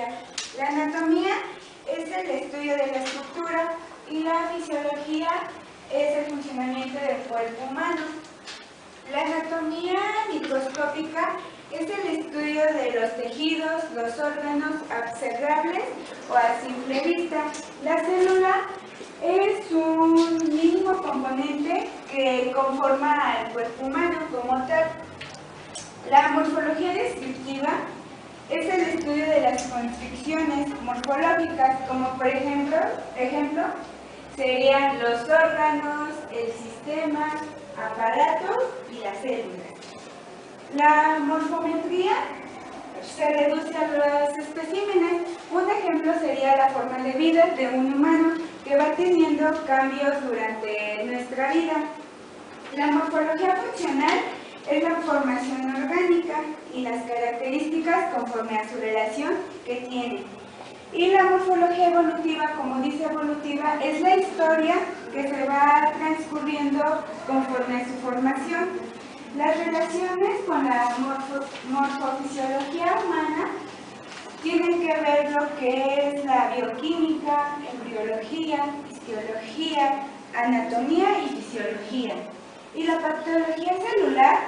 fisiología. La anatomía es el estudio de la estructura y la fisiología es el funcionamiento del cuerpo humano. La anatomía microscópica es el estudio de los tejidos, los órganos observables o a simple vista. La célula es un mínimo componente que conforma al cuerpo humano como tal. La morfología descriptiva es el estudio de las construcciones morfológicas, como por ejemplo serían los órganos, el sistema, aparatos y las células. La morfometría se reduce a los especímenes. Un ejemplo sería la forma de vida de un humano que va teniendo cambios durante nuestra vida. La morfología funcional es la formación orgánica y las características conforme a su relación que tiene. Y la morfología evolutiva, como dice evolutiva, es la historia que se va transcurriendo conforme a su formación. Las relaciones con la morfofisiología humana tienen que ver lo que es la bioquímica, embriología, histología, anatomía y fisiología. Y la patología celular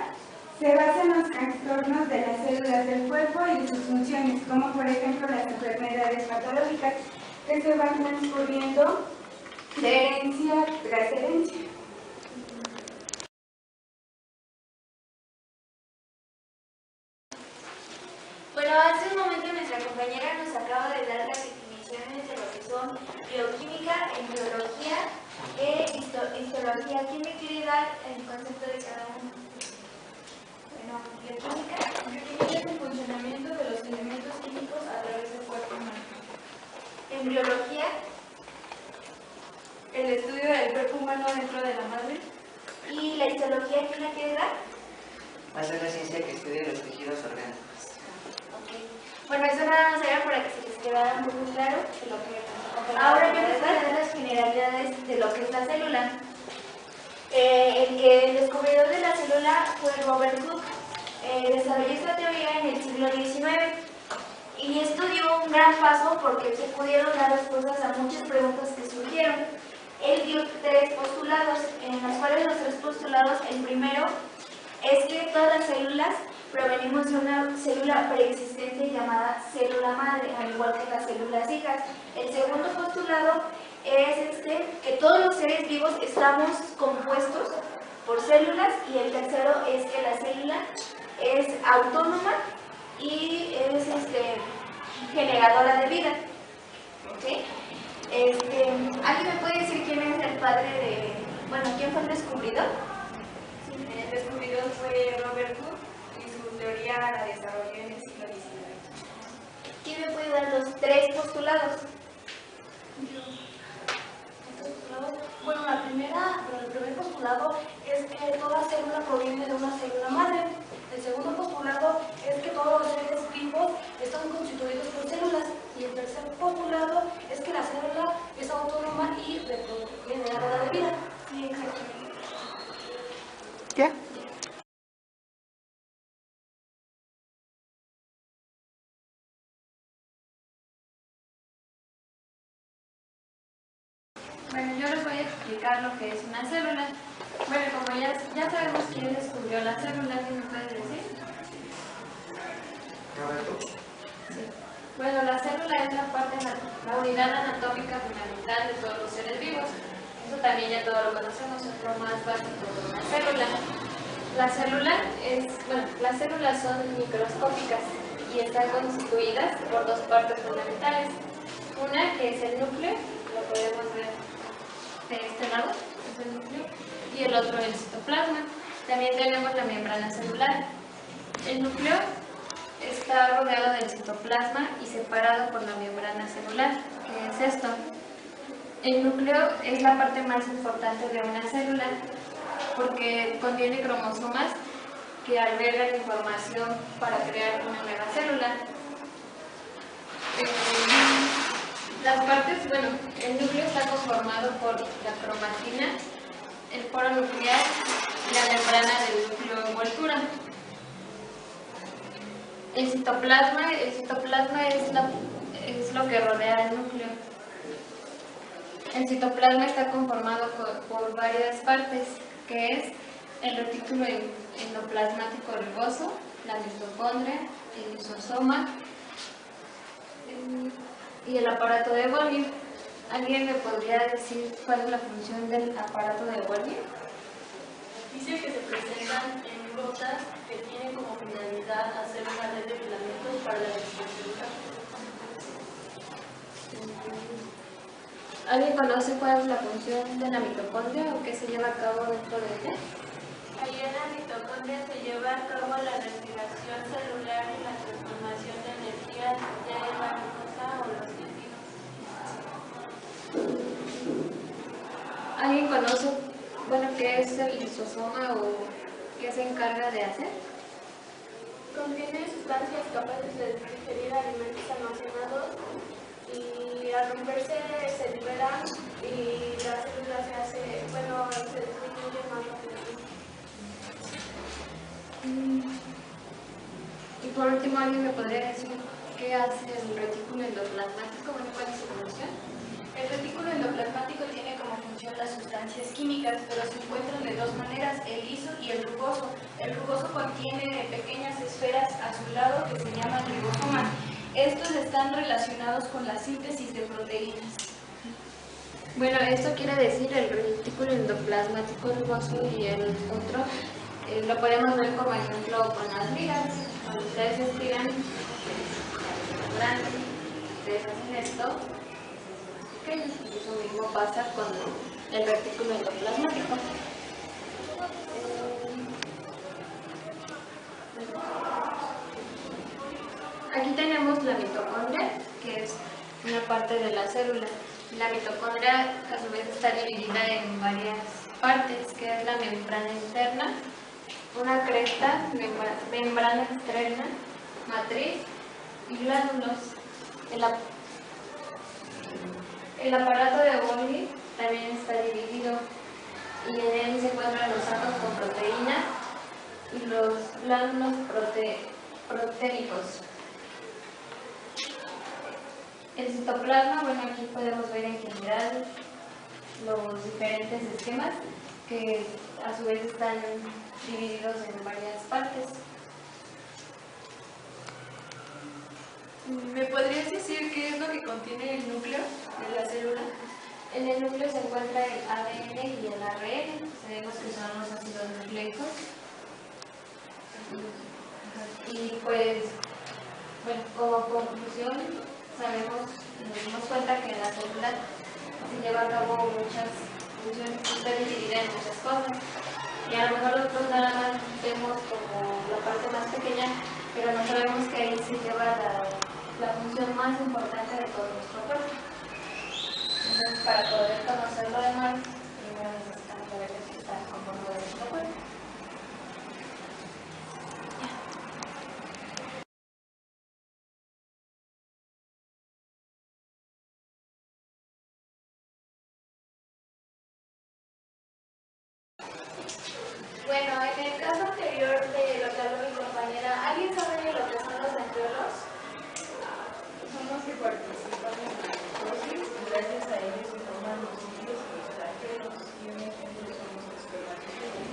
se basa en los trastornos de las células del cuerpo y de sus funciones, como por ejemplo las enfermedades patológicas que se van transcurriendo de herencia tras herencia. Bueno, hace un momento nuestra compañera nos acaba de dar las definiciones de lo que son bioquímica, embriología e histología. ¿Quién me quiere dar el concepto de cada uno? Bueno, bioquímica es el funcionamiento de los elementos químicos a través del cuerpo humano. Embriología, el estudio del cuerpo humano dentro de la madre. ¿Y la histología quién la quiere dar? Va a ser la ciencia que estudia los tejidos orgánicos. Bueno, eso nada más era para que se les quedara muy claro de lo que... Ahora yo les voy a dar las generalidades de lo que es la célula. El descubridor de la célula fue Robert Hooke. Desarrolló esta teoría en el siglo XIX y esto dio un gran paso porque se pudieron dar respuestas a muchas preguntas que surgieron. Él dio 3 postulados, en los cuales los 3 postulados, el primero es que todas las células provenimos de una célula preexistente llamada célula madre, al igual que las células hijas. El segundo postulado es que todos los seres vivos estamos compuestos por células, y el tercero es que la célula es autónoma y es generadora de vida. ¿Okay? ¿Alguien me puede decir quién es el padre de... Bueno, quién fue el descubridor? Sí, el descubridor fue Robert Hooke. Teoría la desarrolló en el siglo XIX. ¿Quién me puede dar los 3 postulados? Bueno, el primer postulado es que toda célula proviene de una célula madre. El segundo postulado es que todos los seres vivos están constituidos por células. Y el tercer postulado es que la célula es autónoma y generadora de vida. Sí, exactamente. ¿Qué? Bueno, yo les voy a explicar lo que es una célula. Bueno, como ya sabemos quién descubrió la célula, ¿quién me puede decir? Roberto. Sí. Bueno, la célula es la unidad anatómica fundamental de todos los seres vivos. Eso también ya todo lo conocemos, es lo más básico de una célula. Las células son microscópicas y están constituidas por 2 partes fundamentales. Una que es el núcleo, lo podemos ver de este lado, es el núcleo, y el otro el citoplasma. También tenemos la membrana celular. El núcleo está rodeado del citoplasma y separado por la membrana celular. ¿Qué es esto? El núcleo es la parte más importante de una célula porque contiene cromosomas que albergan información para crear una nueva célula. El núcleo está conformado por la cromatina, el poro nuclear y la membrana del núcleo envoltura. El citoplasma es es lo que rodea el núcleo. El citoplasma está conformado por varias partes, que es el retículo endoplasmático rugoso, la mitocondria, el lisosoma y el aparato de Golgi. ¿Alguien me podría decir cuál es la función del aparato de Golgi? Dice que se presentan en gotas que tienen como finalidad hacer una red de filamentos para la respiración. ¿Alguien conoce cuál es la función de la mitocondria o qué se lleva a cabo dentro de ella? Ahí en la mitocondria se lleva a cabo la respiración celular y la transformación de energía de la glucosa o los lípidos. ¿Alguien conoce, qué es el lisosoma o qué se encarga de hacer? Contiene sustancias capaces de digerir alimentos almacenados y al romperse se liberan y la célula se disminuye más rápidamente. Y por último, ¿alguien me podría decir qué hace el retículo endoplasmático? ¿Cuál es su función? El retículo endoplasmático tiene como función las sustancias químicas, pero se encuentran de dos maneras, el liso y el rugoso. El rugoso contiene pequeñas esferas a su lado que se llaman ribosomas. Estos están relacionados con la síntesis de proteínas. Bueno, esto quiere decir el retículo endoplasmático rugoso y el otro lo podemos ver como ejemplo con las ligas. Cuando ustedes estiran, grande, ustedes hacen esto, pequeño, y eso mismo pasa con el retículo endoplasmático. Aquí tenemos la mitocondria, que es una parte de la célula. La mitocondria a su vez está dividida en varias partes, que es la membrana interna, una cresta, membrana externa, matriz y glándulos. El aparato de Golgi también está dividido y en él se encuentran los sacos con proteínas y los glándulos proteicos. El citoplasma, aquí podemos ver en general los diferentes esquemas que a su vez están divididos en varias partes. ¿Me podrías decir qué es lo que contiene el núcleo de la célula? En el núcleo se encuentra el ADN y el ARN, sabemos que son los ácidos nucleicos. Y como conclusión, nos dimos cuenta que la célula se lleva a cabo muchas funciones, está dividida en muchas cosas. Y a lo mejor nosotros nada más vemos como la parte más pequeña, pero no sabemos que ahí se lleva la función más importante de todo nuestro cuerpo. Entonces, para poder conocer lo demás, primero necesitamos saber de qué está conformado nuestro cuerpo. Bueno, en el caso anterior de lo que habló mi compañera, ¿alguien sabe lo que son los centriolos? Son los que participan en la mitosis, gracias a ellos se forman los núcleos y los flagelos, y un ejemplo son los espermatozoides.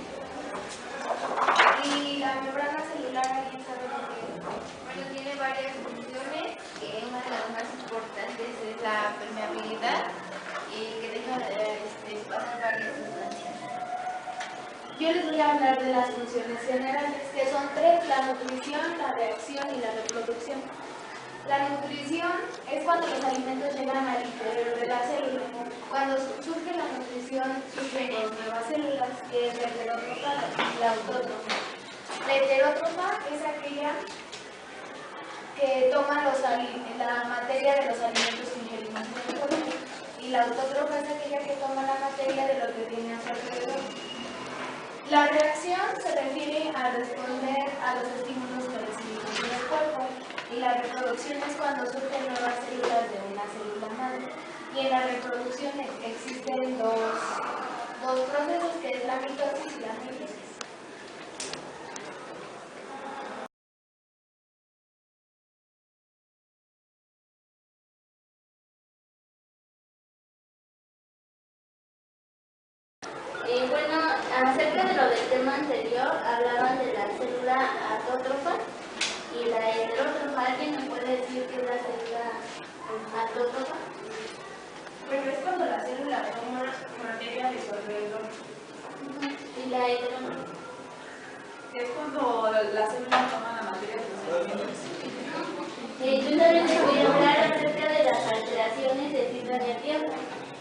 Y la membrana celular, ¿alguien sabe lo que es? Bueno, tiene varias funciones, que una de las más importantes es la permeabilidad y que deja pasar varias sustancias. Yo les voy a hablar de las funciones generales, que son tres: la nutrición, la reacción y la reproducción. La nutrición es cuando los alimentos llegan al interior de la célula. Cuando surge la nutrición, surgen dos nuevas células, que es la heterótrofa y la autótrofa. La heterótrofa es aquella que toma la materia de los alimentos que ingerimos en el cuerpo, y la autótrofa es aquella que toma la materia de lo que tiene a su alrededor. La reacción se refiere a responder a los estímulos que recibimos en el cuerpo, y la reproducción es cuando surgen nuevas células de una célula madre. Y en la reproducción existen dos procesos, que es la mitosis y la meiosis. acerca de lo del tema anterior, hablaban de la célula autótrofa y la heterótrofa. ¿Alguien me puede decir qué es la célula autótrofa? Bueno, es cuando la célula toma materia de su alrededor. ¿Y la heterótrofa? Es cuando la célula toma la materia de sus alimentos. Yo también les voy a hablar acerca de las alteraciones de fibra nerviosa,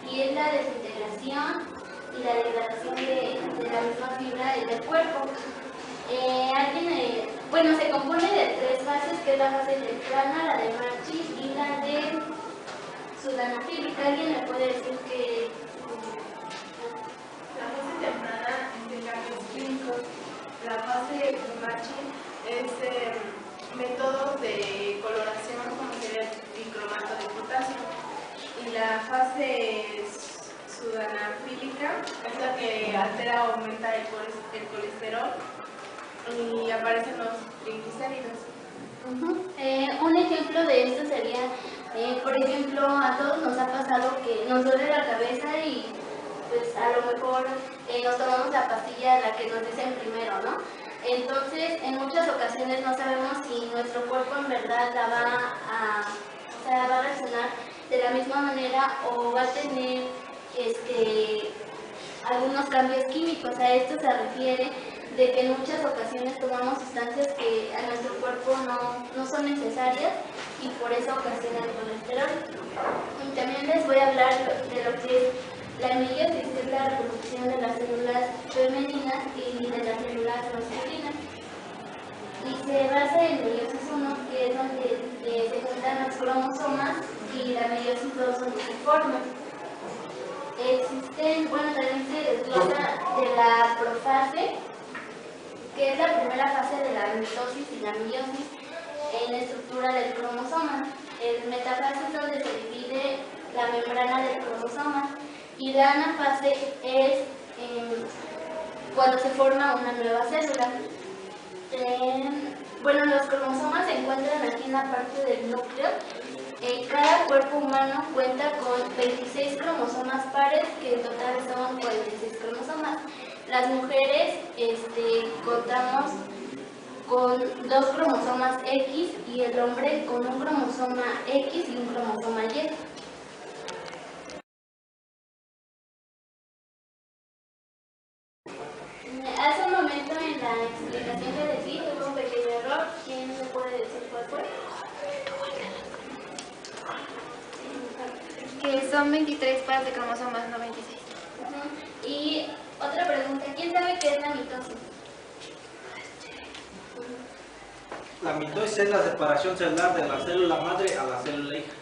y es la desintegración y la degradación de la misma fibra del cuerpo. Bueno, se compone de tres fases, que es la fase temprana, la de Marchi y la de sudanafílica. ¿Alguien me puede decir que La fase temprana es de cambios químicos. La fase Marchi es métodos de coloración como sería el dicromato de potasio. Y la fase sudanafílica es la que altera o aumenta el colesterol y aparecen los triglicéridos. Un ejemplo de esto sería, por ejemplo, a todos nos ha pasado que nos duele la cabeza y pues a lo mejor nos tomamos la pastilla, la que nos dicen primero, ¿no? Entonces, en muchas ocasiones no sabemos si nuestro cuerpo en verdad va a reaccionar de la misma manera o va a tener algunos cambios químicos. A esto se refiere de que en muchas ocasiones tomamos sustancias que a nuestro cuerpo no son necesarias y por eso ocasionan colesterol. Y también les voy a hablar de lo que es la meiosis, que es la reproducción de las células femeninas y de las células masculinas. Y se basa en meiosis 1, que es donde se juntan los cromosomas, y la meiosis 2, donde se forman. También se desglosa de la profase, que es la primera fase de la mitosis y la meiosis en la estructura del cromosoma. El metafase es donde se divide la membrana del cromosoma, y la anafase es cuando se forma una nueva célula. Los cromosomas se encuentran aquí en la parte del núcleo. Cada cuerpo humano cuenta con 26 cromosomas pares, que en total son 46 cromosomas. Las mujeres contamos con 2 cromosomas X y el hombre con un cromosoma X y un cromosoma Y. Hace un momento en la explicación que les di tuve un pequeño error. ¿Quién me puede decir cuál fue? Que son 23 pares de cromosomas, no 26. Y otra pregunta, ¿quién sabe qué es la mitosis? La mitosis es la separación celular de la célula madre a la célula hija.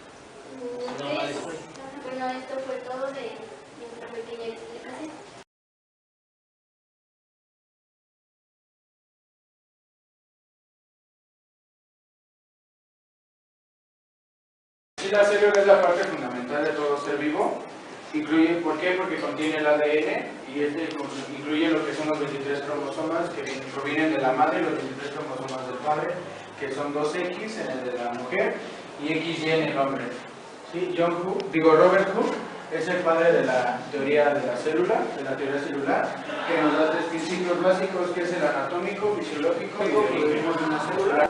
Bueno, esto fue todo de nuestra pequeña explicación. Sí, la célula es la parte fundamental de todo ser vivo. ¿Por qué? Porque contiene el ADN y incluye lo que son los 23 cromosomas que provienen de la madre y los 23 cromosomas del padre, que son 2X en el de la mujer y XY en el hombre. ¿Sí? Robert Hooke es el padre de la teoría de la célula, de la teoría celular, que nos da 3 principios básicos, que es el anatómico, fisiológico y biológico de una célula.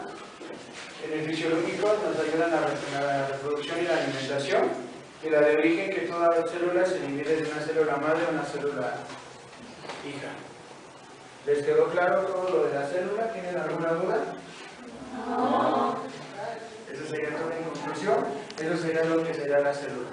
En el fisiológico nos ayudan a la reproducción y la alimentación, y la de origen, que toda célula se divide de una célula madre a una célula hija. ¿Les quedó claro todo lo de la célula? ¿Tienen alguna duda? No. Eso sería todo en conclusión. Eso sería lo que sería la célula.